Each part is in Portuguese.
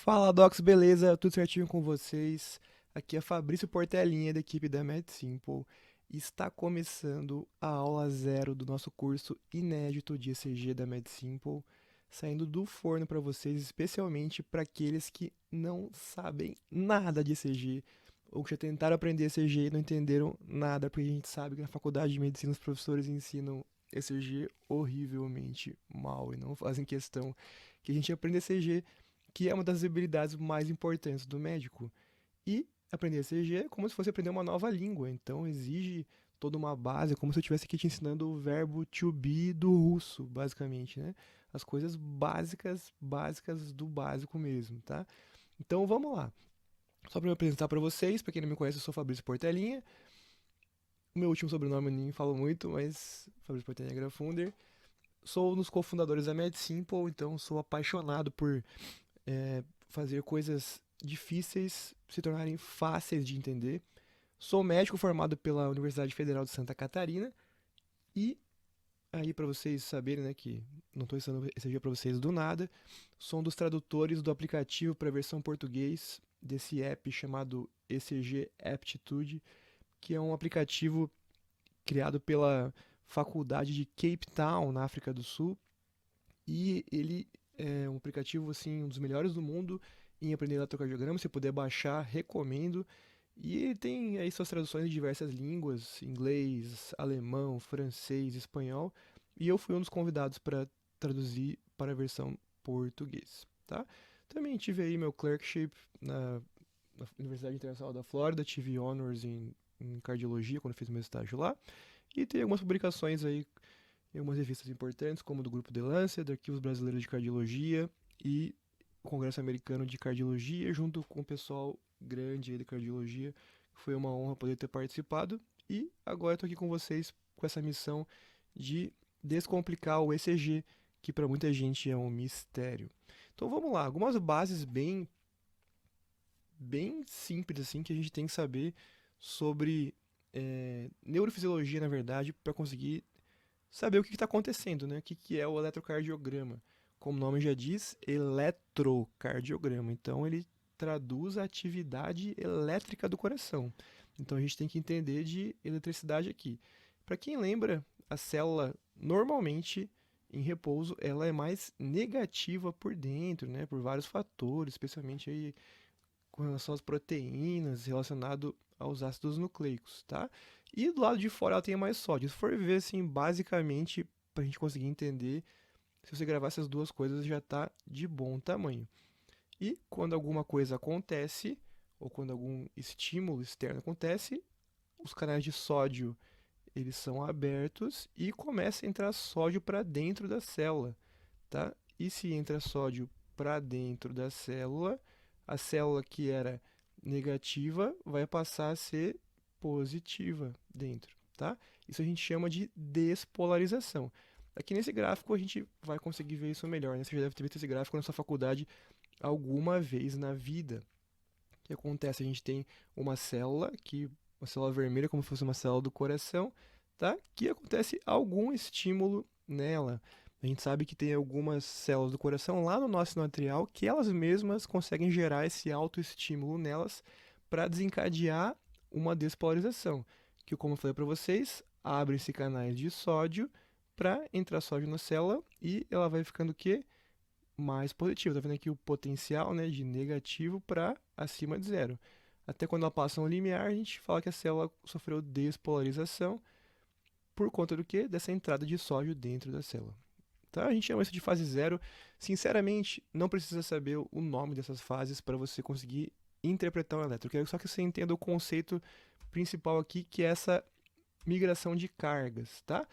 Fala, Docs, beleza? Tudo certinho com vocês? Aqui é Fabrício Portelinha, da equipe da MedSimple. Está começando a aula zero do nosso curso inédito de ECG da MedSimple, saindo do forno para vocês, especialmente para aqueles que não sabem nada de ECG, ou que já tentaram aprender ECG e não entenderam nada, porque a gente sabe que na faculdade de medicina os professores ensinam ECG horrivelmente mal e não fazem questão que a gente aprenda ECG, que é uma das habilidades mais importantes do médico. E aprender CG é como se fosse aprender uma nova língua, então exige toda uma base, é como se eu estivesse aqui te ensinando o verbo to be do russo, basicamente, né? As coisas básicas, básicas do básico mesmo, tá? Então vamos lá. Só para me apresentar para vocês, para quem não me conhece, eu sou Fabrício Portelinha. O meu último sobrenome eu nem falo muito, mas Fabrício Portelinha Grafunder. Sou um dos cofundadores da MedSimple, então sou apaixonado por fazer coisas difíceis se tornarem fáceis de entender. Sou médico formado pela Universidade Federal de Santa Catarina e aí para vocês saberem, né, que não estou ensinando esse dia para vocês do nada, sou um dos tradutores do aplicativo para a versão português desse app chamado ECG Aptitude, que é um aplicativo criado pela Faculdade de Cape Town, na África do Sul, e ele é um aplicativo assim, um dos melhores do mundo em aprender eletrocardiograma. Se puder baixar, recomendo. E ele tem aí suas traduções de diversas línguas, inglês, alemão, francês, espanhol. E eu fui um dos convidados para traduzir para a versão português, tá? Também tive aí meu clerkship na Universidade Internacional da Flórida, tive honors em cardiologia quando fiz meu estágio lá. E tem algumas publicações aí em algumas revistas importantes, como do Grupo The Lancet, Arquivos Brasileiros de Cardiologia e o Congresso Americano de Cardiologia, junto com o pessoal grande aí de cardiologia. Foi uma honra poder ter participado. E agora estou aqui com vocês com essa missão de descomplicar o ECG, que para muita gente é um mistério. Então vamos lá, algumas bases bem simples assim que a gente tem que saber sobre neurofisiologia, na verdade, para conseguir saber o que está acontecendo, né? O que é o eletrocardiograma. Como o nome já diz, eletrocardiograma. Então ele traduz a atividade elétrica do coração. Então a gente tem que entender de eletricidade aqui. Para quem lembra, a célula normalmente em repouso ela é mais negativa por dentro, né? Por vários fatores, especialmente aí com relação às proteínas relacionado aos ácidos nucleicos, tá? E do lado de fora ela tem mais sódio. Se for ver assim, basicamente, para a gente conseguir entender, se você gravar essas duas coisas já está de bom tamanho. E quando alguma coisa acontece, ou quando algum estímulo externo acontece, os canais de sódio eles são abertos e começa a entrar sódio para dentro da célula, tá? E se entra sódio para dentro da célula, a célula que era negativa vai passar a ser positiva dentro, tá? Isso a gente chama de despolarização. Aqui nesse gráfico a gente vai conseguir ver isso melhor, né? Você já deve ter visto esse gráfico na sua faculdade alguma vez na vida. O que acontece? A gente tem uma célula vermelha, como se fosse uma célula do coração, tá? Que acontece algum estímulo nela. A gente sabe que tem algumas células do coração lá no nosso sino atrial que elas mesmas conseguem gerar esse autoestímulo nelas para desencadear uma despolarização, que como eu falei para vocês, abrem-se canais de sódio para entrar sódio na célula e ela vai ficando o quê? Mais positiva. Tá vendo aqui o potencial, né, de negativo para acima de zero. Até quando ela passa um limiar, a gente fala que a célula sofreu despolarização por conta do quê? Dessa entrada de sódio dentro da célula. Tá? A gente chama isso de fase zero. Sinceramente, não precisa saber o nome dessas fases para você conseguir interpretar um elétron. Eu quero só que você entenda o conceito principal aqui, que é essa migração de cargas, tá?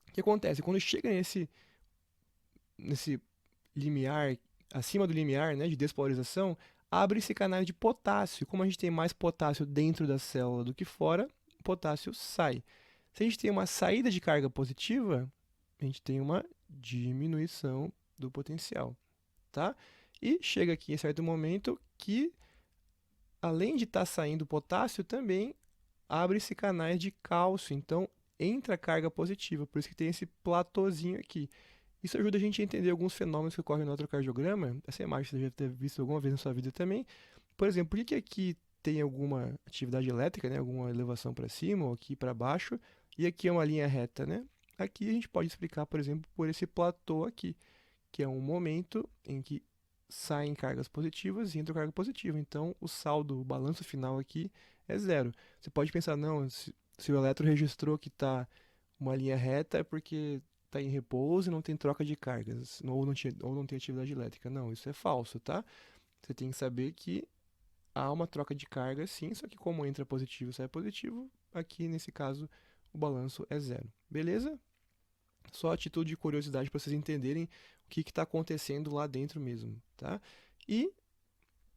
O que acontece? Quando chega nesse limiar, acima do limiar, né, de despolarização, abre-se canais de potássio. Como a gente tem mais potássio dentro da célula do que fora, o potássio sai. Se a gente tem uma saída de carga positiva, a gente tem uma diminuição do potencial, tá? E chega aqui em certo momento que, além de estar saindo potássio, também abre-se canais de cálcio. Então, entra carga positiva. Por isso que tem esse platôzinho aqui. Isso ajuda a gente a entender alguns fenômenos que ocorrem no eletrocardiograma. Essa imagem você já deve ter visto alguma vez na sua vida também. Por exemplo, por que que aqui tem alguma atividade elétrica, né? Alguma elevação para cima ou aqui para baixo, e aqui é uma linha reta, né? Aqui a gente pode explicar, por exemplo, por esse platô aqui, que é um momento em que saem cargas positivas e entram carga positiva. Então, o saldo, o balanço final aqui é zero. Você pode pensar, não, se o elétron registrou que está uma linha reta é porque está em repouso e não tem troca de cargas, ou não tem atividade elétrica. Não, isso é falso, tá? Você tem que saber que há uma troca de carga, sim, só que como entra positivo e sai positivo, aqui nesse caso o balanço é zero. Beleza? Só a título de curiosidade para vocês entenderem o que está acontecendo lá dentro mesmo, tá? E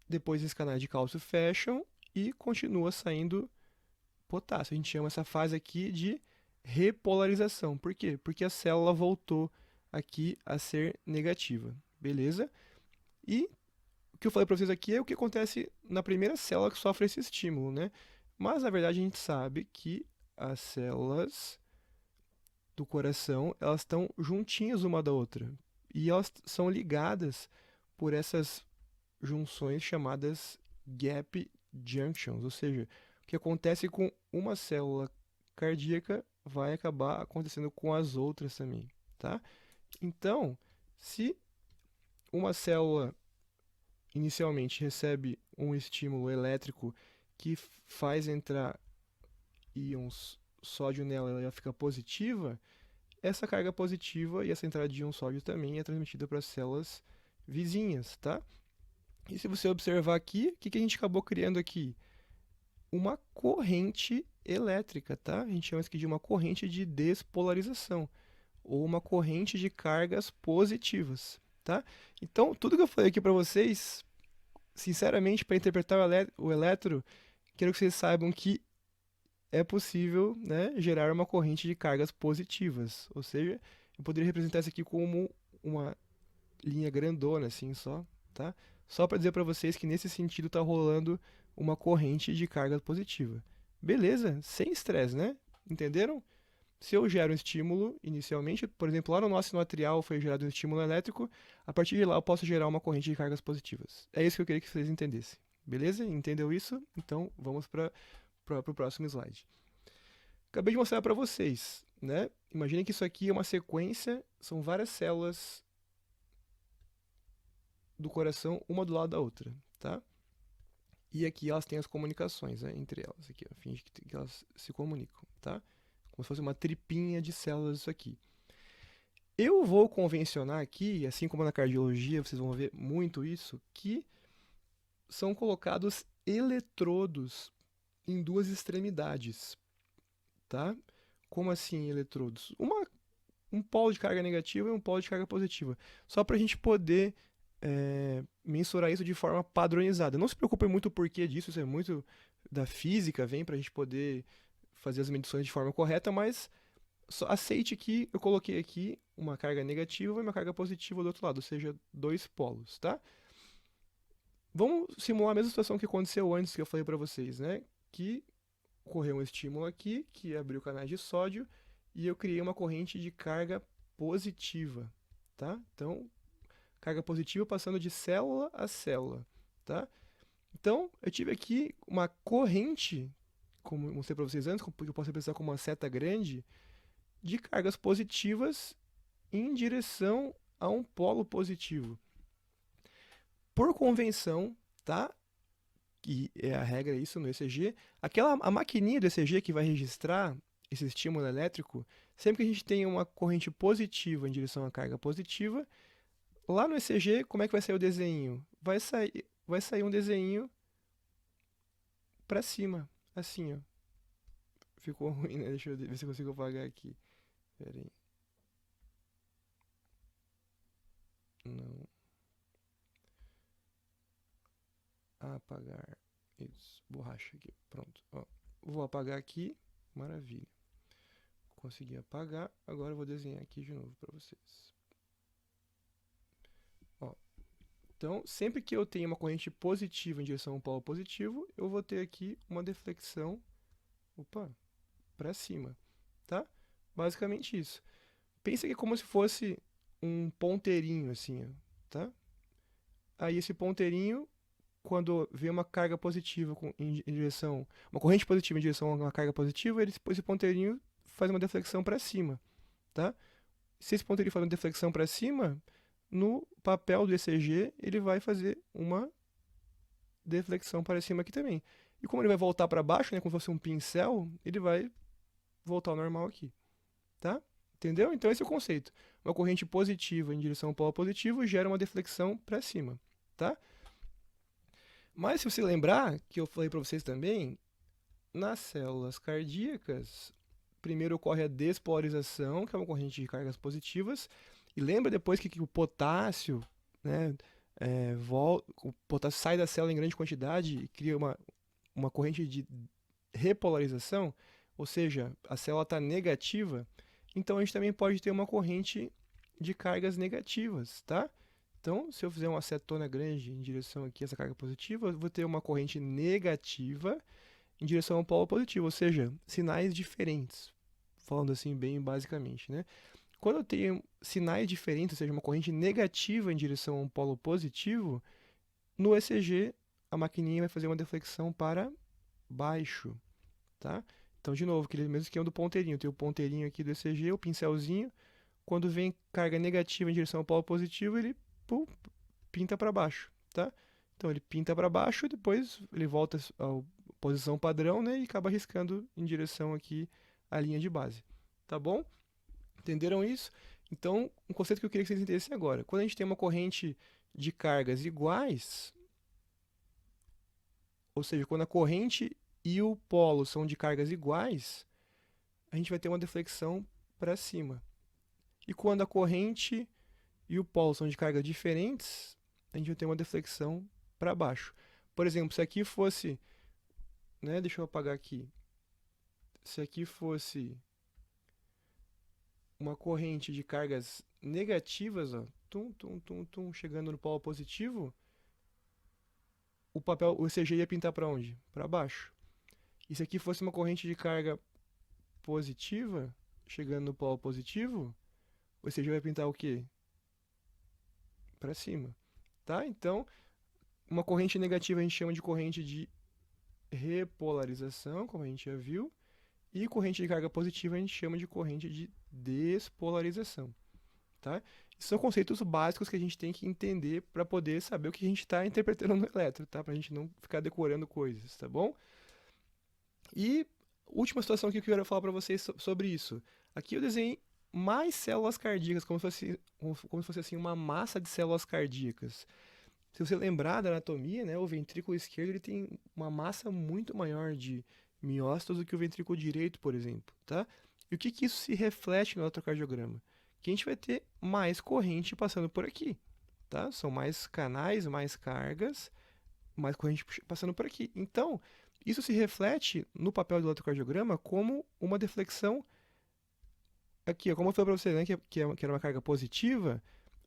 depois esses canais de cálcio fecham e continua saindo potássio. A gente chama essa fase aqui de repolarização. Por quê? Porque a célula voltou aqui a ser negativa, beleza? E o que eu falei para vocês aqui é o que acontece na primeira célula que sofre esse estímulo, né? Mas na verdade a gente sabe que as células do coração, elas estão juntinhas uma da outra. E elas são ligadas por essas junções chamadas gap junctions, ou seja, o que acontece com uma célula cardíaca vai acabar acontecendo com as outras também, tá? Então, se uma célula inicialmente recebe um estímulo elétrico que faz entrar íons sódio nela, ela fica positiva, essa carga positiva e essa entrada de íon sódio também é transmitida para as células vizinhas, tá? E se você observar aqui, o que que a gente acabou criando aqui? Uma corrente elétrica, tá? A gente chama isso aqui de uma corrente de despolarização, ou uma corrente de cargas positivas, tá? Então, tudo que eu falei aqui para vocês, sinceramente, para interpretar o elétron, quero que vocês saibam que é possível, né, gerar uma corrente de cargas positivas. Ou seja, eu poderia representar isso aqui como uma linha grandona, assim, só, tá? Só para dizer para vocês que nesse sentido está rolando uma corrente de carga positiva. Beleza? Sem estresse, né? Entenderam? Se eu gero um estímulo inicialmente, por exemplo, lá no nosso sino atrial foi gerado um estímulo elétrico, a partir de lá eu posso gerar uma corrente de cargas positivas. É isso que eu queria que vocês entendessem. Beleza? Entendeu isso? Então vamos para o próximo slide. Acabei de mostrar para vocês, né? Imaginem que isso aqui é uma sequência, são várias células do coração, uma do lado da outra, tá? E aqui elas têm as comunicações, né, entre elas, aqui, ó, finge que elas se comunicam, tá? Como se fosse uma tripinha de células isso aqui. Eu vou convencionar aqui, assim como na cardiologia, vocês vão ver muito isso, que são colocados eletrodos em duas extremidades, tá? Como assim eletrodos? Um polo de carga negativa e um polo de carga positiva. Só para a gente poder mensurar isso de forma padronizada. Não se preocupem muito o porquê disso, isso é muito da física, vem para a gente poder fazer as medições de forma correta, mas só aceite que eu coloquei aqui uma carga negativa e uma carga positiva do outro lado, ou seja, dois polos, tá? Vamos simular a mesma situação que aconteceu antes que eu falei para vocês, né? Que ocorreu um estímulo aqui, que abriu canais de sódio, e eu criei uma corrente de carga positiva, tá? Então, carga positiva passando de célula a célula, tá? Então, eu tive aqui uma corrente, como eu mostrei para vocês antes, porque eu posso pensar como uma seta grande, de cargas positivas em direção a um polo positivo. Por convenção, tá? Que é a regra isso no ECG, a maquininha do ECG que vai registrar esse estímulo elétrico, sempre que a gente tem uma corrente positiva em direção à carga positiva, lá no ECG, como é que vai sair o desenho? Vai sair um desenho para cima, assim, ó. Ficou ruim, né? Deixa eu ver se eu consigo apagar aqui. Pera aí. Não. Apagar. Isso. Borracha aqui. Pronto. Ó. Vou apagar aqui. Maravilha. Consegui apagar. Agora eu vou desenhar aqui de novo para vocês. Ó. Então, sempre que eu tenho uma corrente positiva em direção ao polo positivo, eu vou ter aqui uma deflexão, para cima, tá? Basicamente isso. Pensa que é como se fosse um ponteirinho assim, ó, tá? Aí esse ponteirinho, quando vê uma carga positiva em direção, uma corrente positiva em direção a uma carga positiva, esse ponteirinho faz uma deflexão para cima, tá? Se esse ponteirinho faz uma deflexão para cima, no papel do ECG ele vai fazer uma deflexão para cima aqui também. E como ele vai voltar para baixo, né, como se fosse um pincel, ele vai voltar ao normal aqui, tá? Entendeu? Então esse é o conceito. Uma corrente positiva em direção ao polo positivo gera uma deflexão para cima, tá? Mas se você lembrar, que eu falei para vocês também, nas células cardíacas, primeiro ocorre a despolarização, que é uma corrente de cargas positivas, e lembra depois que o potássio, né, o potássio sai da célula em grande quantidade e cria uma corrente de repolarização, ou seja, a célula está negativa, então a gente também pode ter uma corrente de cargas negativas, tá? Então, se eu fizer uma acetona grande em direção aqui a essa carga positiva, eu vou ter uma corrente negativa em direção ao polo positivo, ou seja, sinais diferentes, falando assim bem basicamente, né? Quando eu tenho sinais diferentes, ou seja, uma corrente negativa em direção a um polo positivo, no ECG a maquininha vai fazer uma deflexão para baixo, tá? Então, de novo, aquele mesmo esquema do ponteirinho. Tem o ponteirinho aqui do ECG, o pincelzinho. Quando vem carga negativa em direção ao polo positivo, ele pinta para baixo, tá? Então, ele pinta para baixo, depois ele volta à posição padrão, né? E acaba riscando em direção aqui à linha de base, tá bom? Entenderam isso? Então, um conceito que eu queria que vocês entendessem agora. Quando a gente tem uma corrente de cargas iguais, ou seja, quando a corrente e o polo são de cargas iguais, a gente vai ter uma deflexão para cima. E quando a corrente e o polo são de cargas diferentes, a gente vai ter uma deflexão para baixo. Por exemplo, se aqui fosse, né, deixa eu apagar aqui. Se aqui fosse uma corrente de cargas negativas, ó, chegando no polo positivo, o ECG ia pintar para onde? Para baixo. E se aqui fosse uma corrente de carga positiva, chegando no polo positivo, o ECG vai pintar o quê? Para cima, tá? Então, uma corrente negativa a gente chama de corrente de repolarização, como a gente já viu, e corrente de carga positiva a gente chama de corrente de despolarização, tá? Esses são conceitos básicos que a gente tem que entender para poder saber o que a gente está interpretando no eletro, tá? Para a gente não ficar decorando coisas, tá bom? E última situação que eu quero falar para vocês sobre isso. Aqui eu desenhei mais células cardíacas, como se fosse assim, uma massa de células cardíacas. Se você lembrar da anatomia, né, o ventrículo esquerdo ele tem uma massa muito maior de miócitos do que o ventrículo direito, por exemplo, tá? E o que isso se reflete no eletrocardiograma? Que a gente vai ter mais corrente passando por aqui, tá? São mais canais, mais cargas, mais corrente passando por aqui. Então, isso se reflete no papel do eletrocardiograma como uma deflexão aqui, ó, como eu falei para você, né, que era uma carga positiva,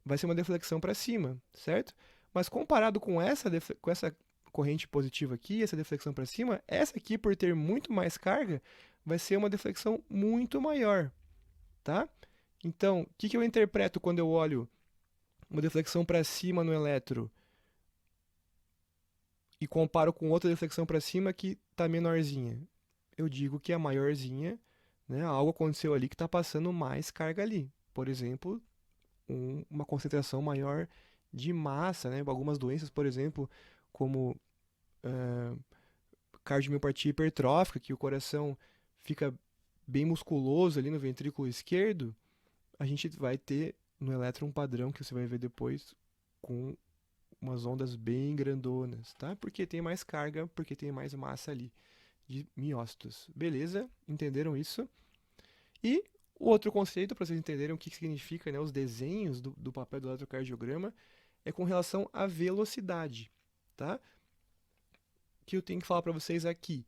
vai ser uma deflexão para cima, certo? Mas comparado com essa corrente positiva aqui, essa deflexão para cima, essa aqui, por ter muito mais carga, vai ser uma deflexão muito maior, tá? Então, o que eu interpreto quando eu olho uma deflexão para cima no eletro e comparo com outra deflexão para cima que está menorzinha? Eu digo que a maiorzinha, né, algo aconteceu ali que está passando mais carga ali. Por exemplo, uma concentração maior de massa, né? Algumas doenças, por exemplo, como cardiomiopatia hipertrófica, que o coração fica bem musculoso ali no ventrículo esquerdo, a gente vai ter no elétron um padrão que você vai ver depois com umas ondas bem grandonas, tá? Porque tem mais carga, porque tem mais massa ali de miócitos. Beleza? Entenderam isso? E o outro conceito, para vocês entenderem o que significa, né, os desenhos do papel do eletrocardiograma, é com relação à velocidade, tá? Que eu tenho que falar para vocês aqui,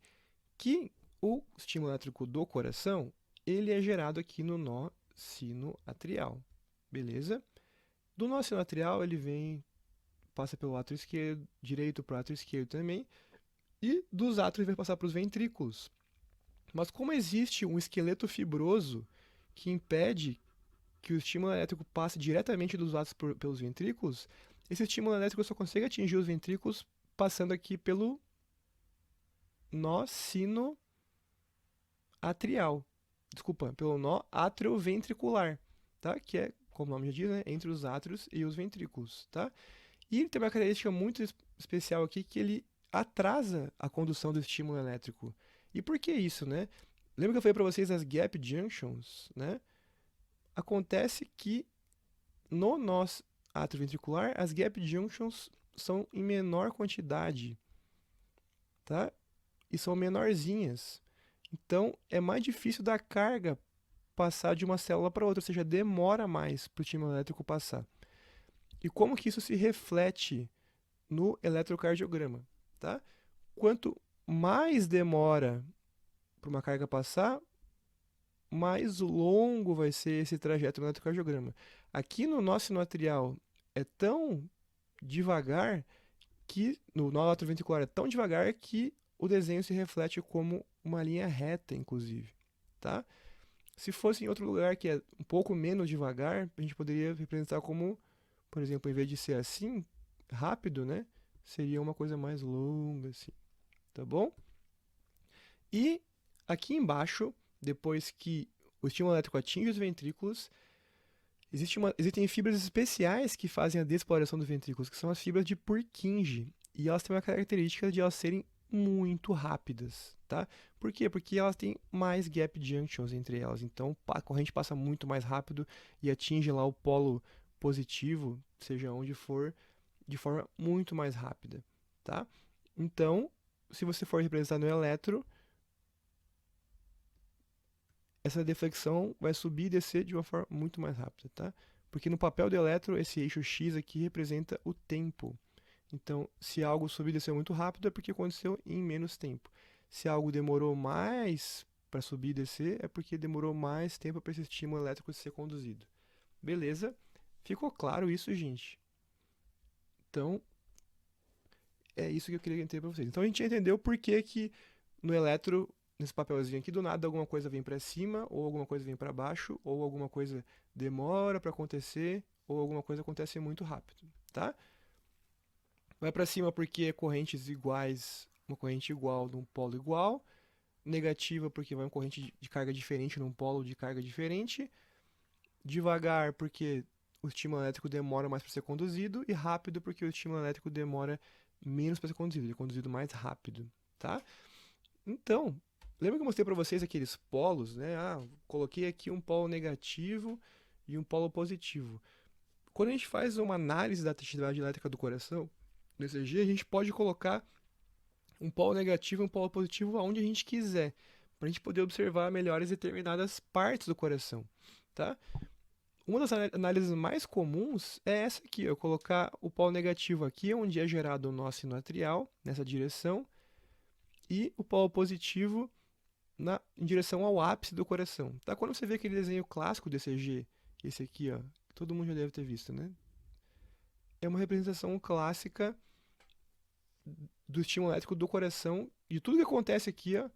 que o estímulo elétrico do coração, ele é gerado aqui no nó sinoatrial, beleza? Do nó sinoatrial ele passa pelo átrio esquerdo, direito para o átrio esquerdo também, e dos átrios vai passar para os ventrículos. Mas como existe um esqueleto fibroso que impede que o estímulo elétrico passe diretamente dos átomos pelos ventrículos, esse estímulo elétrico só consegue atingir os ventrículos passando aqui pelo nó sinoatrial. Desculpa, pelo nó atrioventricular, tá? Que é, como o nome já diz, né, entre os átrios e os ventrículos, tá? E ele tem uma característica muito especial aqui, que ele atrasa a condução do estímulo elétrico. E por que isso, né? Lembra que eu falei para vocês das gap junctions, né? Acontece que no nó atrioventricular, as gap junctions são em menor quantidade, tá? E são menorzinhas. Então, é mais difícil da carga passar de uma célula para outra, ou seja, demora mais para o estímulo elétrico passar. E como que isso se reflete no eletrocardiograma, tá? Quanto mais demora para uma carga passar, mais longo vai ser esse trajeto no eletrocardiograma. Aqui no nó sinoatrial é tão devagar que, no nó atrioventricular é tão devagar que o desenho se reflete como uma linha reta, inclusive, tá? Se fosse em outro lugar que é um pouco menos devagar, a gente poderia representar como, por exemplo, em vez de ser assim, rápido, né? Seria uma coisa mais longa, assim, tá bom? E aqui embaixo, depois que o estímulo elétrico atinge os ventrículos, existem fibras especiais que fazem a despolarização dos ventrículos, que são as fibras de Purkinje. E elas têm uma característica de elas serem muito rápidas, tá? Por quê? Porque elas têm mais gap junctions entre elas. Então, a corrente passa muito mais rápido e atinge lá o polo positivo, seja onde for, de forma muito mais rápida, tá? Então, se você for representar no eletro, essa deflexão vai subir e descer de uma forma muito mais rápida, tá? Porque no papel do eletro, esse eixo X aqui representa o tempo. Então, se algo subir e desceu muito rápido, é porque aconteceu em menos tempo. Se algo demorou mais para subir e descer, é porque demorou mais tempo para esse estímulo elétrico ser conduzido. Beleza? Ficou claro isso, gente? Então, é isso que eu queria entender para vocês. Então, a gente já entendeu por que que no eletro, nesse papelzinho aqui, do nada alguma coisa vem para cima, ou alguma coisa vem para baixo, ou alguma coisa demora para acontecer, ou alguma coisa acontece muito rápido, tá? Vai para cima porque correntes iguais, uma corrente igual num polo igual, negativa porque vai uma corrente de carga diferente num polo de carga diferente, devagar porque o estímulo elétrico demora mais para ser conduzido, e rápido porque o estímulo elétrico demora menos para ser conduzido, ele é conduzido mais rápido, tá? Então, lembra que eu mostrei para vocês aqueles polos, né? Ah, coloquei aqui um polo negativo e um polo positivo. Quando a gente faz uma análise da atividade elétrica do coração, no ECG, a gente pode colocar um polo negativo e um polo positivo aonde a gente quiser, para a gente poder observar melhor as determinadas partes do coração, tá? Uma das análises mais comuns é essa aqui, eu colocar o polo negativo aqui, onde é gerado o nó sinoatrial, nessa direção, e o polo positivo em direção ao ápice do coração. Tá? Quando você vê aquele desenho clássico do ECG, esse aqui, ó, todo mundo já deve ter visto, né? É uma representação clássica do estímulo elétrico do coração, de tudo que acontece aqui, ó,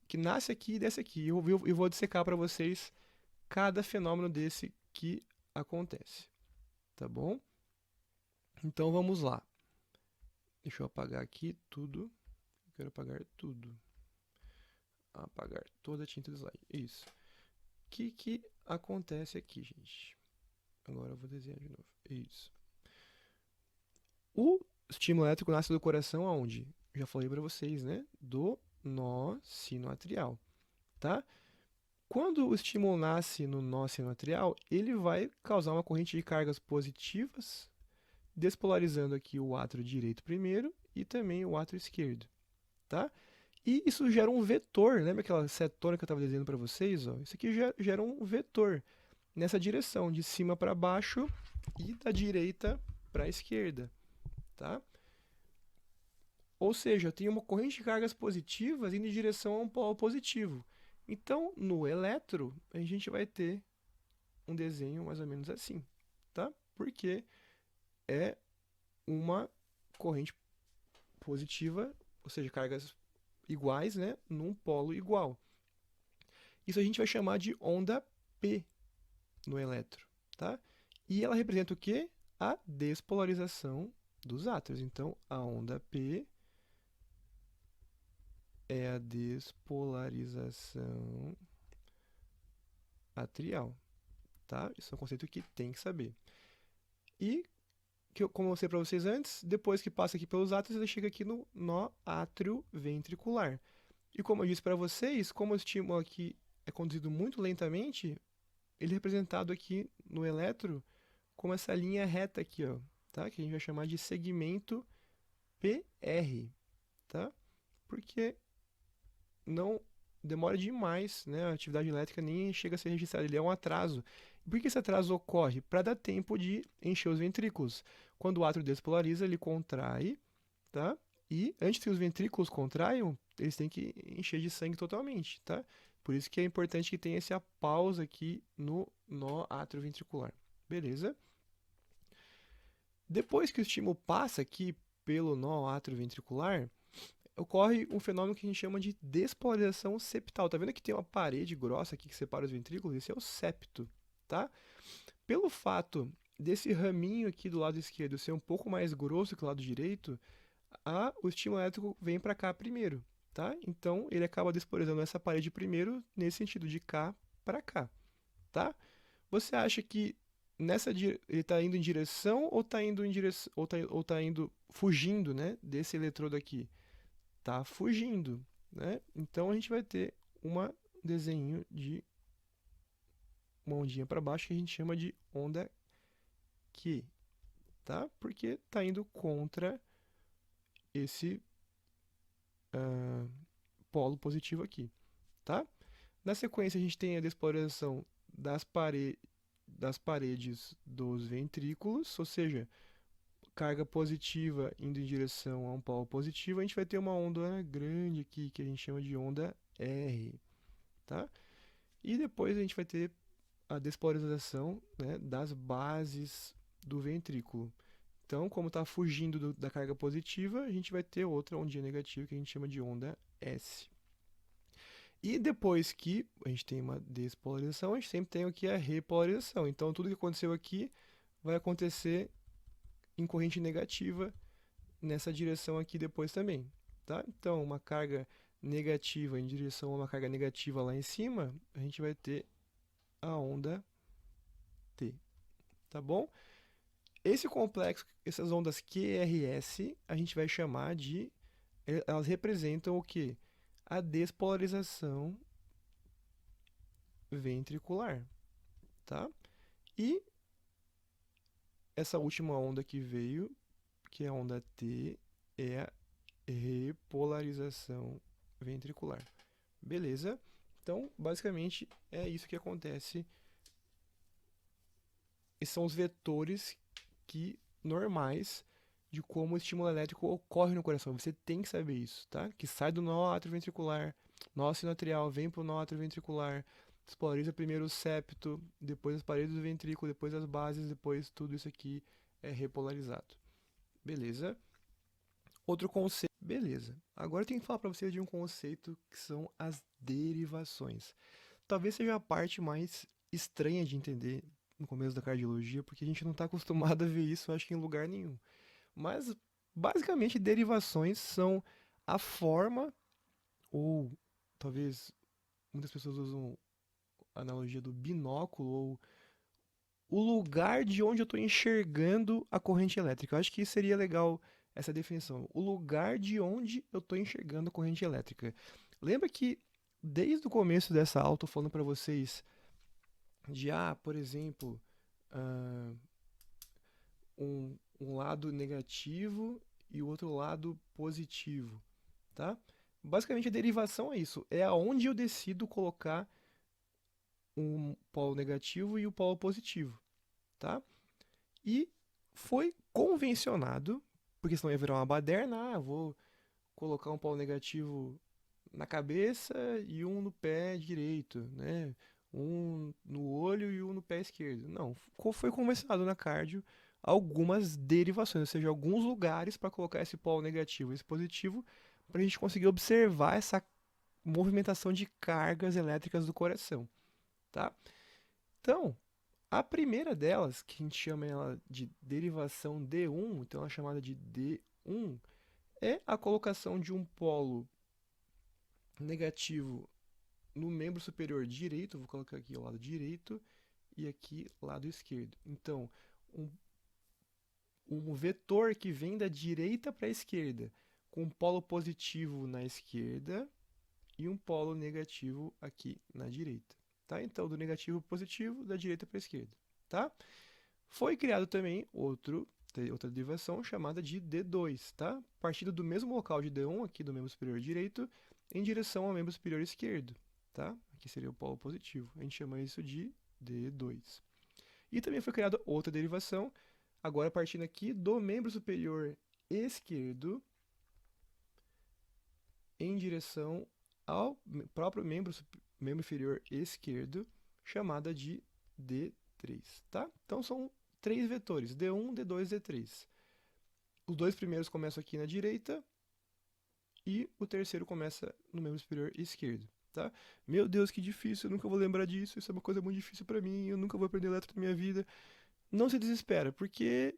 que nasce aqui e desce aqui. Eu vou dissecar para vocês cada fenômeno desse que acontece, tá bom? Então vamos lá. Deixa eu apagar aqui tudo. Eu quero apagar tudo. Apagar toda a tinta do slide. Isso. O que acontece aqui, gente? Agora eu vou desenhar de novo. Isso. O estímulo elétrico nasce do coração aonde? Já falei para vocês, né? Do nó sinoatrial, tá? Quando o estímulo nasce no nó sinoatrial, ele vai causar uma corrente de cargas positivas, despolarizando aqui o átrio direito primeiro e também o átrio esquerdo, tá? E isso gera um vetor, lembra aquela cetona que eu estava desenhando para vocês? Ó? Isso aqui gera um vetor nessa direção, de cima para baixo e da direita para a esquerda, tá? Ou seja, eu tenho uma corrente de cargas positivas indo em direção a um polo positivo. Então, no eletro, a gente vai ter um desenho mais ou menos assim, tá? Porque é uma corrente positiva, ou seja, cargas iguais, né, num polo igual. Isso a gente vai chamar de onda P, no elétron, tá? E ela representa o quê? A despolarização dos átomos. Então, a onda P é a despolarização atrial, tá? Isso é um conceito que tem que saber. E, como eu mostrei para vocês antes, depois que passa aqui pelos átomos, ele chega aqui no nó átrio-ventricular. E como eu disse para vocês, como o estímulo aqui é conduzido muito lentamente, ele é representado aqui no eletro como essa linha reta aqui, ó, tá? Que a gente vai chamar de segmento PR, tá? Porque não demora demais, né? A atividade elétrica nem chega a ser registrada, ele é um atraso. Por que esse atraso ocorre? Para dar tempo de encher os ventrículos. Quando o átrio despolariza, ele contrai, tá? E antes que os ventrículos contraiam, eles têm que encher de sangue totalmente, tá? Por isso que é importante que tenha essa pausa aqui no nó atrioventricular. Beleza? Depois que o estímulo passa aqui pelo nó atrioventricular, ocorre um fenômeno que a gente chama de despolarização septal. Tá vendo que tem uma parede grossa aqui que separa os ventrículos? Esse é o septo, tá? Pelo fato desse raminho aqui do lado esquerdo ser um pouco mais grosso que o lado direito, o estímulo elétrico vem para cá primeiro, tá? Então, ele acaba despolarizando essa parede primeiro, nesse sentido, de cá para cá, tá? Você acha que ele está indo em direção ou está indo em direção ou tá indo fugindo, né, desse eletrodo aqui? Tá fugindo, né? Então a gente vai ter um desenho de uma ondinha para baixo que a gente chama de onda Q, tá? Porque tá indo contra esse polo positivo aqui, tá? Na sequência a gente tem a despolarização das paredes dos ventrículos, ou seja, carga positiva indo em direção a um polo positivo, a gente vai ter uma onda grande aqui que a gente chama de onda R, tá? E depois a gente vai ter a despolarização, né, das bases do ventrículo. Então, como está fugindo da carga positiva, a gente vai ter outra ondinha negativa que a gente chama de onda S. E depois que a gente tem uma despolarização, a gente sempre tem aqui a repolarização. Então, tudo que aconteceu aqui vai acontecer em corrente negativa nessa direção aqui depois também, tá? Então, uma carga negativa em direção a uma carga negativa lá em cima, a gente vai ter a onda T, tá bom? Esse complexo, essas ondas QRS, a gente vai chamar de... Elas representam o quê? A despolarização ventricular, tá? E essa última onda que veio, que é a onda T, é a repolarização ventricular. Beleza? Então, basicamente, é isso que acontece. Esses são os vetores normais de como o estímulo elétrico ocorre no coração. Você tem que saber isso, tá? Que sai do nó atrioventricular, nó sinoatrial, vem para o nó atrioventricular, despolariza primeiro o septo, depois as paredes do ventrículo, depois as bases, depois tudo isso aqui é repolarizado. Beleza? Outro conceito. Beleza. Agora eu tenho que falar para vocês de um conceito que são as derivações. Talvez seja a parte mais estranha de entender no começo da cardiologia, porque a gente não está acostumado a ver isso, acho que em lugar nenhum. Mas, basicamente, derivações são a forma, ou talvez muitas pessoas usam a analogia do binóculo, ou o lugar de onde eu estou enxergando a corrente elétrica. Eu acho que seria legal essa definição. O lugar de onde eu estou enxergando a corrente elétrica. Lembra que desde o começo dessa aula eu estou falando para vocês de, por exemplo, um lado negativo e o outro lado positivo, tá? Basicamente a derivação é isso, é aonde eu decido colocar um polo negativo e o polo positivo, tá? E foi convencionado, porque senão ia virar uma baderna, vou colocar um polo negativo na cabeça e um no pé direito, né? Um no olho e um no pé esquerdo. Não, foi convencionado na cardio algumas derivações, ou seja, alguns lugares para colocar esse polo negativo e esse positivo, para a gente conseguir observar essa movimentação de cargas elétricas do coração, tá? Então, A primeira delas, que a gente chama ela de derivação D1, então ela é chamada de D1, é a colocação de um polo negativo no membro superior direito, vou colocar aqui o lado direito e aqui lado esquerdo. Então, um, um vetor que vem da direita para a esquerda, com um polo positivo na esquerda e um polo negativo aqui na direita. Tá? Então, do negativo para o positivo, da direita para a esquerda. Tá? Foi criado também outra derivação chamada de D2, tá? Partindo do mesmo local de D1, aqui do membro superior direito, em direção ao membro superior esquerdo, tá? Aqui seria o polo positivo. A gente chama isso de D2. E também foi criada outra derivação, agora partindo aqui do membro superior esquerdo em direção ao próprio membro inferior esquerdo, chamada de D3, tá? Então são três vetores, D1, D2, D3. Os dois primeiros começam aqui na direita e o terceiro começa no membro superior esquerdo, tá? Meu Deus, que difícil, eu nunca vou lembrar disso, isso é uma coisa muito difícil para mim, eu nunca vou aprender elétrica na minha vida. Não se desespera, porque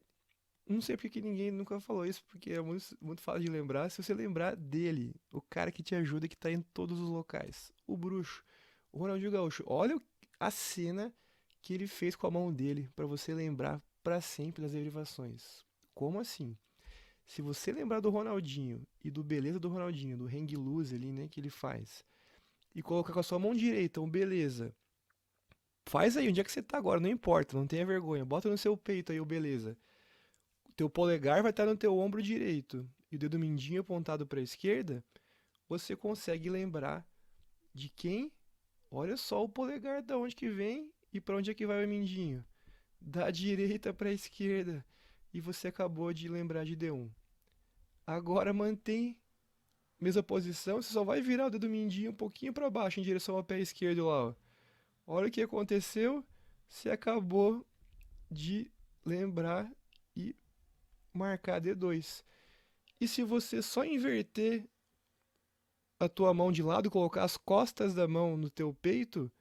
não sei porque que ninguém nunca falou isso, porque é muito fácil de lembrar. Se você lembrar dele, o cara que te ajuda, que tá em todos os locais, o bruxo, o Ronaldinho Gaúcho. Olha a cena que ele fez com a mão dele para você lembrar para sempre das derivações. Como assim? Se você lembrar do Ronaldinho e do beleza do Ronaldinho, do hang loose ali, né, que ele faz, e colocar com a sua mão direita um beleza, faz aí onde é que você tá agora, não importa, não tenha vergonha, bota no seu peito aí o beleza. Teu polegar vai estar no teu ombro direito e o dedo mindinho apontado para a esquerda, você consegue lembrar de quem? Olha só o polegar da onde que vem e para onde é que vai o mindinho. Da direita para a esquerda. E você acabou de lembrar de D1. Agora mantém a mesma posição, você só vai virar o dedo mindinho um pouquinho para baixo em direção ao pé esquerdo lá, ó. Olha o que aconteceu, você acabou de lembrar e marcar D2. E se você só inverter a tua mão de lado e colocar as costas da mão no teu peito,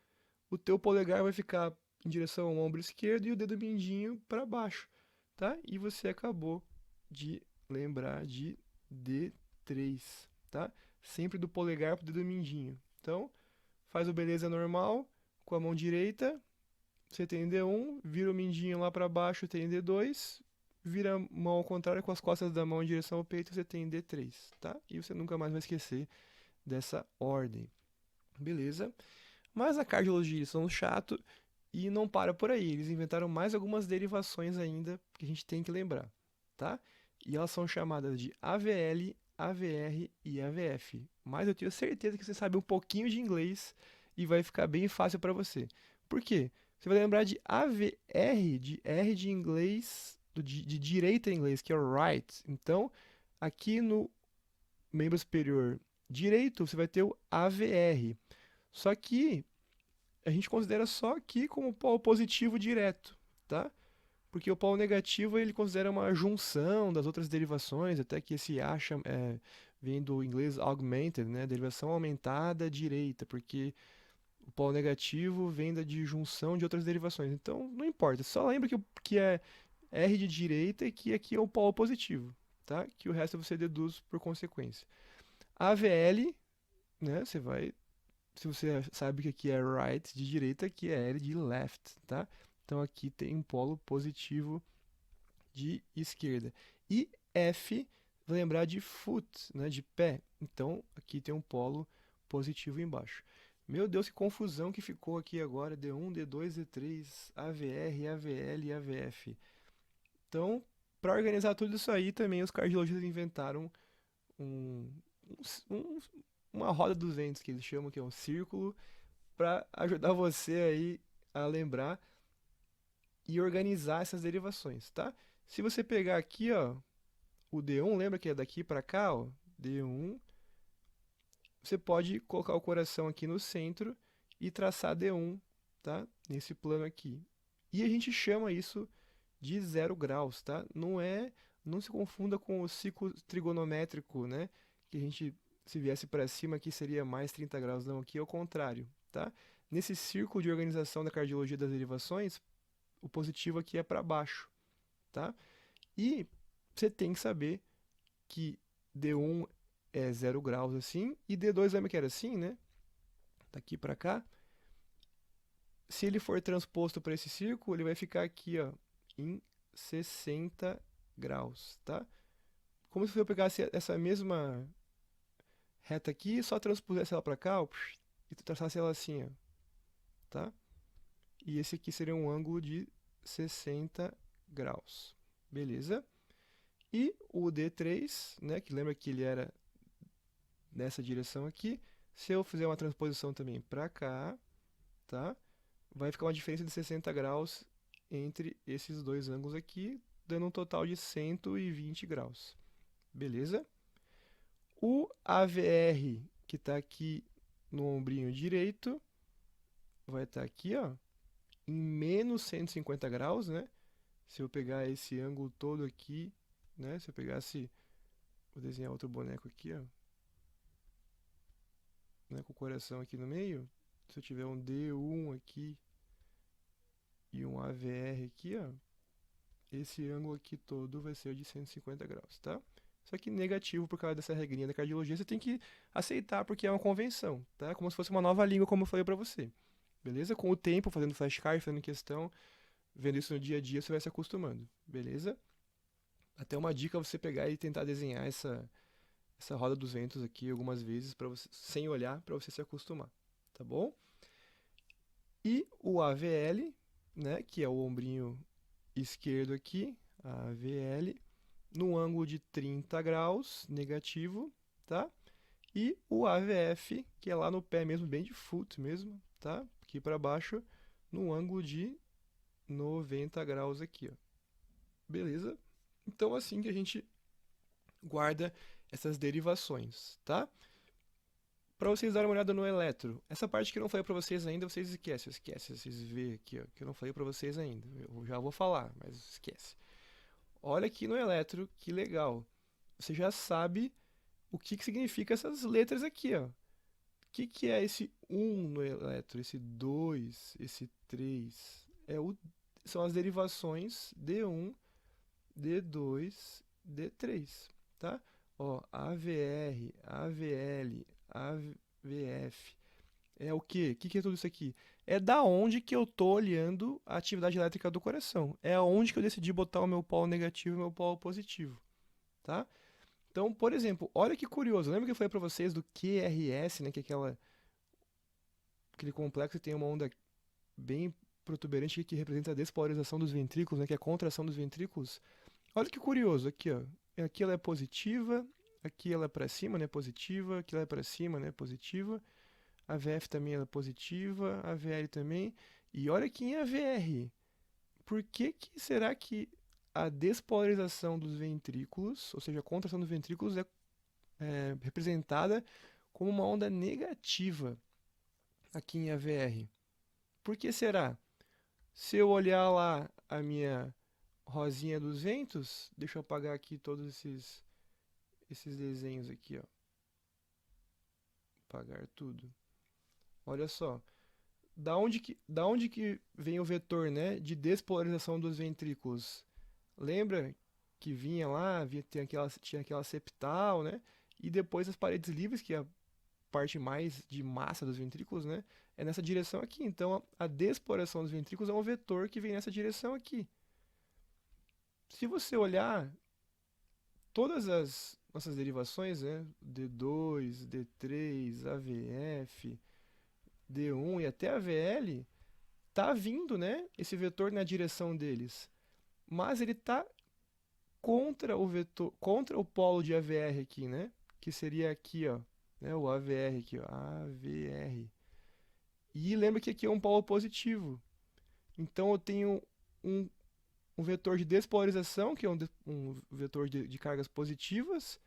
o teu polegar vai ficar em direção ao ombro esquerdo e o dedo mindinho para baixo, tá? E você acabou de lembrar de D3, tá? Sempre do polegar pro dedo mindinho. Então, faz o beleza normal com a mão direita, você tem D1, vira o mindinho lá para baixo, tem D2, vira a mão ao contrário com as costas da mão em direção ao peito, você tem D3, tá? E você nunca mais vai esquecer dessa ordem. Beleza? Mas a cardiologia eles são chato e não para por aí. Eles inventaram mais algumas derivações ainda que a gente tem que lembrar, tá? E elas são chamadas de AVL, AVR e AVF. Mas eu tenho certeza que você sabe um pouquinho de inglês e vai ficar bem fácil para você. Por quê? Você vai lembrar de AVR, de R de inglês, de direita em inglês, que é right. Então, aqui no membro superior direito, você vai ter o AVR. Só que a gente considera só aqui como polo positivo direto, tá? Porque o polo negativo ele considera uma junção das outras derivações, até que esse vem do inglês augmented, né? Derivação aumentada direita, porque o polo negativo vem da junção de outras derivações. Então, não importa, só lembra que é R de direita e que aqui é o polo positivo, tá? Que o resto você deduz por consequência. AVL, né? Se você sabe que aqui é right de direita, aqui é L de left, tá? Então aqui tem um polo positivo de esquerda. E F, vai lembrar de foot, né? De pé. Então aqui tem um polo positivo embaixo. Meu Deus, que confusão que ficou aqui agora. D1, D2, D3, AVR, AVL e AVF. Então, para organizar tudo isso aí, também os cardiologistas inventaram um, um, uma roda dos ventos, que eles chamam, que é um círculo, para ajudar você aí a lembrar e organizar essas derivações, tá? Se você pegar aqui, ó, o D1, lembra que é daqui para cá, ó, D1, você pode colocar o coração aqui no centro e traçar D1, tá? Nesse plano aqui. E a gente chama isso de 0 graus, tá? Não se confunda com o ciclo trigonométrico, né? Que a gente, se viesse para cima aqui, seria mais 30 graus, não, aqui é o contrário, tá? Nesse círculo de organização da cardiologia das derivações, O positivo aqui é para baixo, tá? E você tem que saber que D1 é 0 graus assim, e D2 lembra que era assim, né? Daqui para cá. Se ele for transposto para esse círculo, ele vai ficar aqui, ó, em 60 graus, tá? Como se eu pegasse essa mesma reta aqui, só transpusesse ela para cá, ó, e traçasse ela assim, ó, tá? E esse aqui seria um ângulo de 60 graus, beleza? E o D3, né, que lembra que ele era nessa direção aqui, se eu fizer uma transposição também para cá, tá? Vai ficar uma diferença de 60 graus entre esses dois ângulos aqui, dando um total de 120 graus, beleza? O AVR, que está aqui no ombrinho direito, vai estar aqui, ó, em menos 150 graus, né? Se eu pegar esse ângulo todo aqui, né? Se eu pegasse, vou desenhar outro boneco aqui, ó, né? Com o coração aqui no meio. Se eu tiver um D1 aqui e um AVR aqui, ó, esse ângulo aqui todo vai ser o de 150 graus, tá? Só que negativo por causa dessa regrinha da cardiologia, você tem que aceitar porque é uma convenção, tá? Como se fosse uma nova língua, como eu falei pra você. Beleza? Com o tempo, fazendo flashcard, fazendo questão, vendo isso no dia a dia, você vai se acostumando, beleza? Até uma dica é você pegar e tentar desenhar essa roda dos ventos aqui algumas vezes para você, sem olhar, para você se acostumar, tá bom? E o AVL, né, que é o ombrinho esquerdo aqui, AVL, no ângulo de 30 graus, negativo, tá? E o AVF, que é lá no pé mesmo, bem de foot mesmo, tá? Aqui para baixo, no ângulo de 90 graus aqui, ó. Beleza? Então, assim que a gente guarda essas derivações, tá? Para vocês darem uma olhada no eletro, essa parte que eu não falei para vocês ainda, vocês esquecem, vocês vê aqui, ó, que eu não falei para vocês ainda. Eu já vou falar, mas esquece. Olha aqui no eletro, que legal. Você já sabe o que significa essas letras aqui, ó. O que é esse 1 no eletro, esse 2, esse 3? São as derivações D1, D2, D3, tá? Ó, AVR, AVL, AVF. É o quê? O que é tudo isso aqui? É da onde que eu tô olhando a atividade elétrica do coração. É aonde que eu decidi botar o meu polo negativo e o meu polo positivo, tá? Então, por exemplo, olha que curioso. Lembra que eu falei para vocês do QRS, né, que é aquele complexo que tem uma onda bem protuberante que representa a despolarização dos ventrículos, né, que é a contração dos ventrículos? Olha que curioso, aqui, ó. Aqui ela é positiva, aqui ela é para cima, né, positiva, aqui ela é para cima, né, positiva. A VF também é positiva, a VL também. E olha aqui em AVR. Por que será que a despolarização dos ventrículos, ou seja, a contração dos ventrículos é representada como uma onda negativa aqui em AVR? Por que será? Se eu olhar lá a minha rosinha dos ventos, deixa eu apagar aqui todos esses desenhos aqui, ó. Apagar tudo. Olha só. Da onde que vem o vetor, né, de despolarização dos ventrículos? Lembra que vinha lá, tinha aquela septal, né? E depois as paredes livres, que é a parte mais de massa dos ventrículos, né? É nessa direção aqui. Então a despolarização dos ventrículos é um vetor que vem nessa direção aqui. Se você olhar todas as nossas derivações, né? D2, D3, AVF, D1 e até AVL, tá vindo, né? Esse vetor na direção deles. Mas ele tá contra o vetor, contra o polo de AVR aqui, né? Que seria aqui, ó, né? O AVR aqui, ó, AVR. E lembra que aqui é um polo positivo. Então eu tenho um, um vetor de despolarização, que é um vetor de cargas positivas,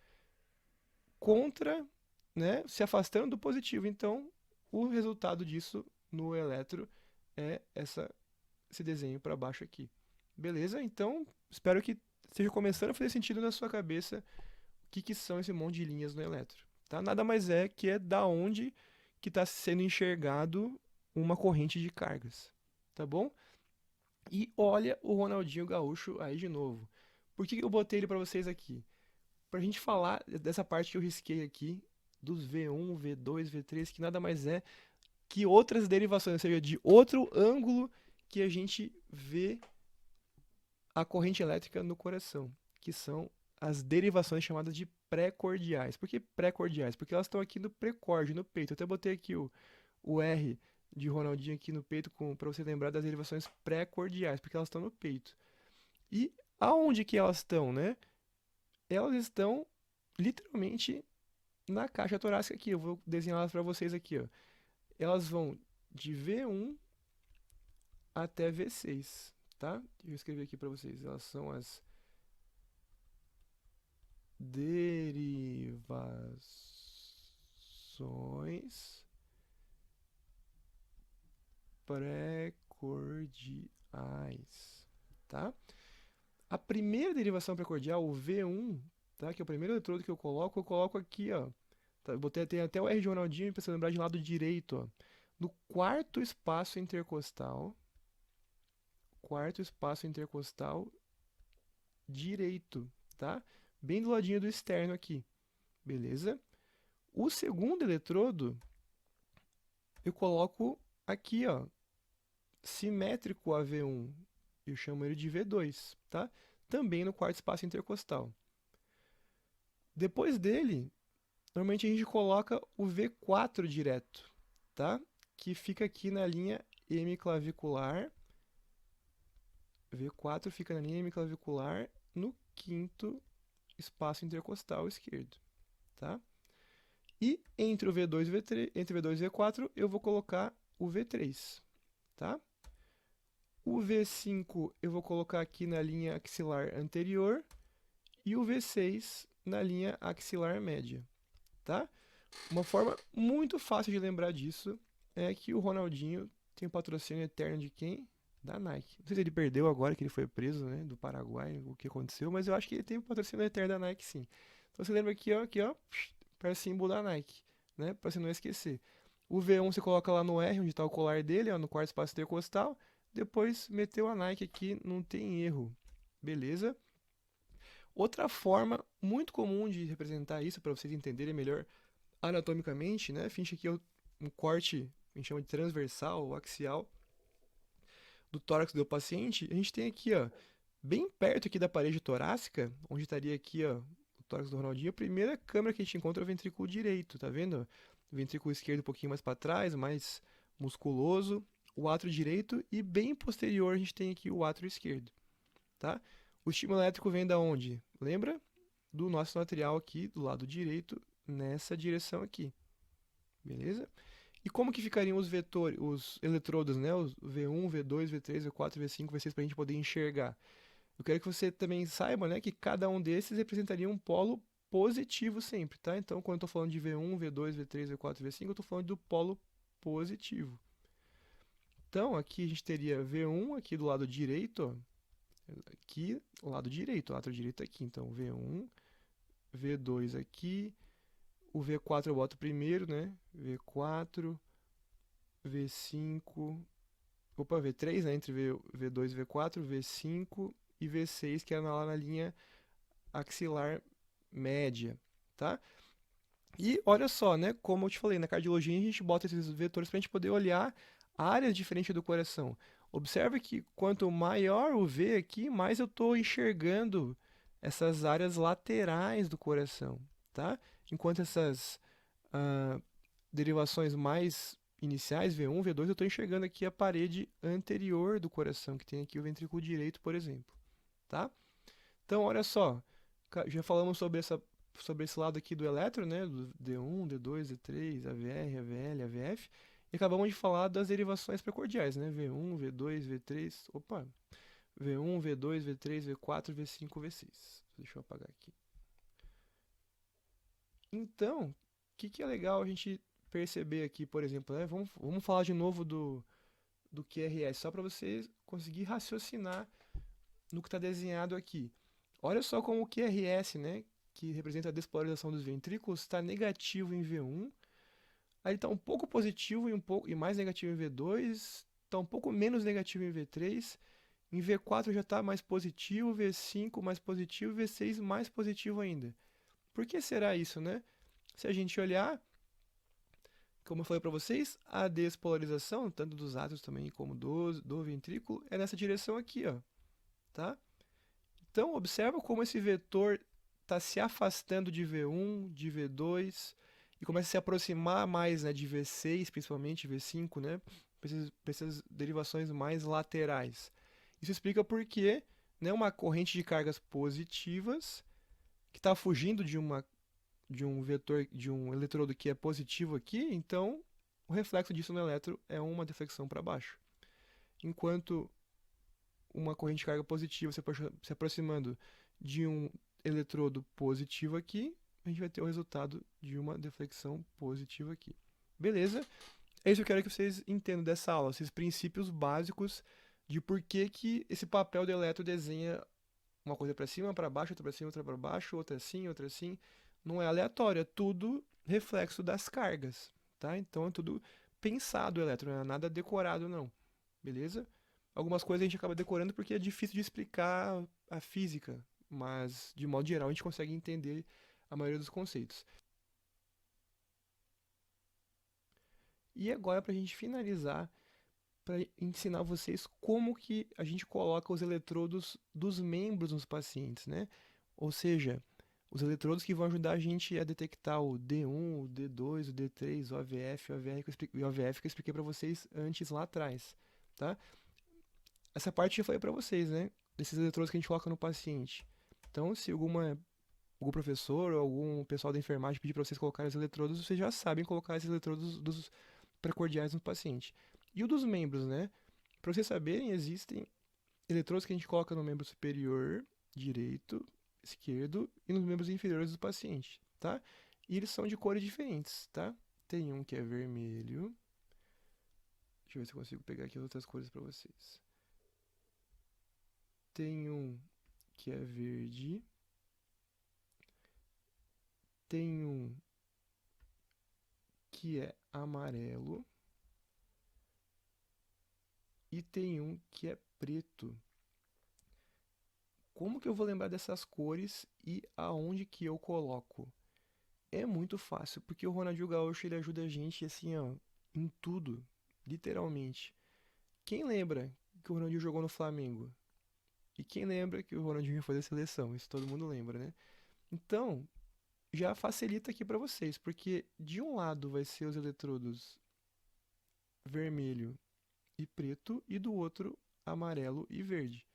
contra, né? Se afastando do positivo. Então o resultado disso no eletro é esse desenho para baixo aqui. Beleza? Então espero que esteja começando a fazer sentido na sua cabeça o que são esse monte de linhas no eletro. Tá? Nada mais é que é da onde que está sendo enxergado uma corrente de cargas. Tá bom? E olha o Ronaldinho Gaúcho aí de novo. Por que eu botei ele para vocês aqui? Pra gente falar dessa parte que eu risquei aqui, dos V1, V2, V3, que nada mais é que outras derivações, ou seja, de outro ângulo que a gente vê a corrente elétrica no coração, que são as derivações chamadas de pré-cordiais. Por que pré-cordiais? Porque elas estão aqui no precórdio, no peito. Eu até botei aqui o R de Ronaldinho aqui no peito para você lembrar das derivações pré-cordiais, porque elas estão no peito. E aonde que elas estão, né? Elas estão literalmente na caixa torácica aqui. Eu vou desenhá-las para vocês aqui, ó. Elas vão de V1 até V6, tá? Deixa eu escrever aqui para vocês. Elas são as derivações pré-cordiais, tá? A primeira derivação pré-cordial, o V1, tá? Que é o primeiro eletrodo que eu coloco aqui, ó. Tá? Eu botei tem até o R de Ronaldinho para você lembrar de lado direito, ó. No quarto espaço intercostal direito, tá? Bem do ladinho do externo aqui, beleza? O segundo eletrodo eu coloco aqui, ó, simétrico a V1. Eu chamo ele de V2, tá? Também no quarto espaço intercostal. Depois dele, normalmente a gente coloca o V4 direto, tá? Que fica aqui na linha hemiclavicular. V4 fica na linha hemiclavicular no quinto espaço intercostal esquerdo, tá? E entre o V2 e o V3, entre o V2 e o V4, eu vou colocar o V3, tá? O V5 eu vou colocar aqui na linha axilar anterior e o V6 na linha axilar média, tá? Uma forma muito fácil de lembrar disso é que o Ronaldinho tem o patrocínio eterno de quem? Da Nike. Não sei se ele perdeu agora que ele foi preso, né, do Paraguai, o que aconteceu, mas eu acho que ele tem o patrocínio eterno da Nike, sim. Então você lembra aqui, ó, para símbolo da Nike, né, para você não esquecer. O V1 você coloca lá no R, onde está o colar dele, ó, no quarto espaço intercostal. Depois meteu a Nike aqui, não tem erro. Beleza? Outra forma muito comum de representar isso, para vocês entenderem melhor anatomicamente, né? Finge aqui um corte, a gente chama de transversal ou axial do tórax do paciente. A gente tem aqui, ó, bem perto aqui da parede torácica, onde estaria aqui, ó, o tórax do Ronaldinho, a primeira câmara que a gente encontra é o ventrículo direito, tá vendo? O ventrículo esquerdo um pouquinho mais para trás, mais musculoso, o átrio direito e bem posterior a gente tem aqui o átrio esquerdo, tá? O estímulo elétrico vem da onde? Lembra? Do nosso material aqui do lado direito, nessa direção aqui, beleza? E como que ficariam os vetores, os eletrodos, né? Os V1, V2, V3, V4, V5, V6 para a gente poder enxergar? Eu quero que você também saiba, né, que cada um desses representaria um polo positivo sempre, tá? Então, quando eu estou falando de V1, V2, V3, V4, V5, eu estou falando do polo positivo. Então, aqui a gente teria V1 aqui do lado direito, ó, aqui, o lado direito, o lado direito aqui. Então, V1, V2 aqui, o V4 eu boto primeiro, né? V4, V5, opa, V3, né? Entre V2 e V4, V5 e V6, que é lá na linha axilar média, tá? E olha só, né? Como eu te falei, na cardiologia a gente bota esses vetores para a gente poder olhar áreas diferentes do coração. Observe que quanto maior o V aqui, mais eu estou enxergando essas áreas laterais do coração, tá? Enquanto essas ah, derivações mais iniciais, V1, V2, eu estou enxergando aqui a parede anterior do coração, que tem aqui o ventrículo direito, por exemplo, tá? Então, olha só, já falamos sobre esse lado aqui do elétron, né? Do D1, D2, D3, AVR, AVL, AVF. E acabamos de falar das derivações precordiais, né? V1, V2, V3, opa, V1, V2, V3, V4, V5, V6. Deixa eu apagar aqui. Então, o que é legal a gente perceber aqui, por exemplo, né? Vamos falar de novo do QRS, só para você conseguir raciocinar no que está desenhado aqui. Olha só como o QRS, né, que representa a despolarização dos ventrículos, está negativo em V1, aí está um pouco positivo e mais negativo em V2, está um pouco menos negativo em V3 Em V4 já está mais positivo, V5 mais positivo, V6 mais positivo ainda. Por que será isso, né? Se a gente olhar, como eu falei para vocês, a despolarização, tanto dos átomos também como do ventrículo, é nessa direção aqui, ó, tá? Então, observa como esse vetor está se afastando de V1, de V2, e começa a se aproximar mais, né, de V6, principalmente V5, né, para essas derivações mais laterais. Isso explica por que, né, uma corrente de cargas positivas que está fugindo de um vetor, de um eletrodo que é positivo aqui, então o reflexo disso no elétron é uma deflexão para baixo. Enquanto uma corrente de carga positiva se aproximando de um eletrodo positivo aqui, a gente vai ter o resultado de uma deflexão positiva aqui. Beleza? É isso que eu quero que vocês entendam dessa aula, esses princípios básicos de por que esse papel do elétron desenha uma coisa para cima, para baixo, outra para cima, outra para baixo, outra assim, outra assim. Não é aleatório, é tudo reflexo das cargas, tá? Então é tudo pensado o elétron, não é nada decorado não. Beleza? Algumas coisas a gente acaba decorando porque é difícil de explicar a física, mas de modo geral a gente consegue entender a maioria dos conceitos. E agora, para a gente finalizar, para ensinar vocês como que a gente coloca os eletrodos dos membros nos pacientes, né? Ou seja, os eletrodos que vão ajudar a gente a detectar o D1, o D2, o D3, o AVF, o AVF que eu expliquei para vocês antes lá atrás, tá? Essa parte eu já falei para vocês, né? Desses eletrodos que a gente coloca no paciente. Então, se algum professor ou algum pessoal da enfermagem pedir para vocês colocarem os eletrodos, vocês já sabem colocar esses eletrodos dos precordiais no paciente. E o dos membros, né? Para vocês saberem, existem eletrodos que a gente coloca no membro superior, direito, esquerdo e nos membros inferiores do paciente, tá? E eles são de cores diferentes, tá? Tem um que é vermelho. Deixa eu ver se eu consigo pegar aqui as outras cores para vocês. Tem um que é verde. Tem um que é amarelo. E tem um que é preto. Como que eu vou lembrar dessas cores e aonde que eu coloco? É muito fácil, porque o Ronaldinho Gaúcho ele ajuda a gente assim, ó, em tudo, literalmente. Quem lembra que o Ronaldinho jogou no Flamengo? E quem lembra que o Ronaldinho foi da seleção? Isso todo mundo lembra, né? Então, já facilita aqui para vocês, porque de um lado vai ser os eletrodos vermelho e preto e do outro amarelo e verde.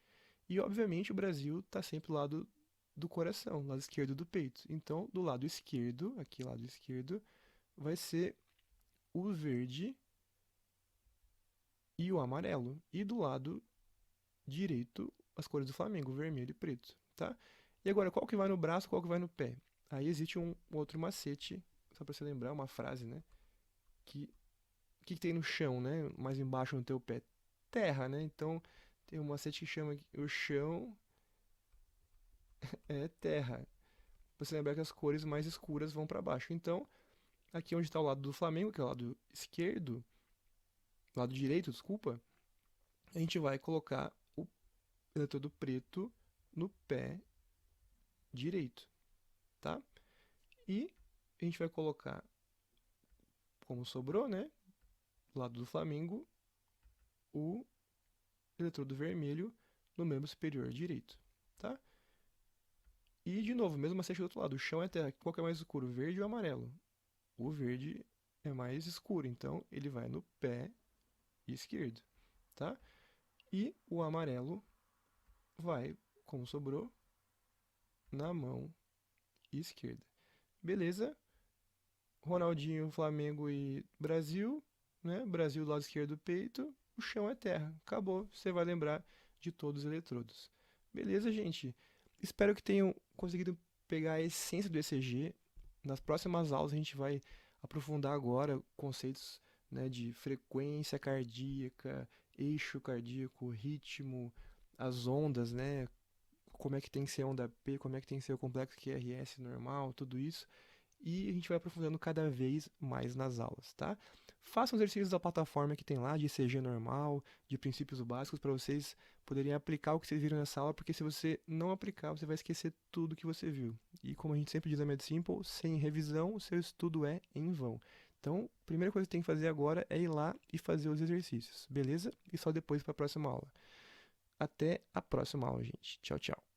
E obviamente o Brasil está sempre do lado do coração, lado esquerdo do peito. Então, do lado esquerdo, aqui lado esquerdo, vai ser o verde e o amarelo. E do lado direito, as cores do Flamengo, vermelho e preto, tá? E agora, qual que vai no braço, qual que vai no pé? Aí existe um outro macete, só para você lembrar, uma frase, né? Que o que tem no chão, né? Mais embaixo no teu pé? Terra, né? Então, tem um macete que chama o chão é terra. Você lembrar que as cores mais escuras vão para baixo. Então, aqui onde está o lado do Flamengo, que é o lado esquerdo, lado direito, desculpa, a gente vai colocar o eletrodo preto no pé direito, tá? E a gente vai colocar, como sobrou, né, do lado do Flamengo, o eletrodo vermelho no membro superior direito, tá? E de novo, mesmo macete do outro lado, o chão é terra. Qual que é mais escuro, o verde ou o amarelo? O verde é mais escuro, então ele vai no pé esquerdo, tá? E o amarelo vai, como sobrou, na mão esquerda. Beleza? Ronaldinho, Flamengo e Brasil, né? Brasil do lado esquerdo do peito, o chão é terra. Acabou, você vai lembrar de todos os eletrodos. Beleza, gente? Espero que tenham conseguido pegar a essência do ECG. Nas próximas aulas a gente vai aprofundar agora conceitos, né, de frequência cardíaca, eixo cardíaco, ritmo, as ondas, né? Como é que tem que ser a onda P, como é que tem que ser o complexo QRS normal, tudo isso. e a gente vai aprofundando cada vez mais nas aulas, tá? Façam exercícios da plataforma que tem lá, de ECG normal, de princípios básicos, para vocês poderem aplicar o que vocês viram nessa aula, porque se você não aplicar, você vai esquecer tudo que você viu. E como a gente sempre diz na MedSimple, sem revisão, o seu estudo é em vão. Então, a primeira coisa que tem que fazer agora é ir lá e fazer os exercícios, beleza? E só depois para a próxima aula. Até a próxima aula, gente. Tchau, tchau.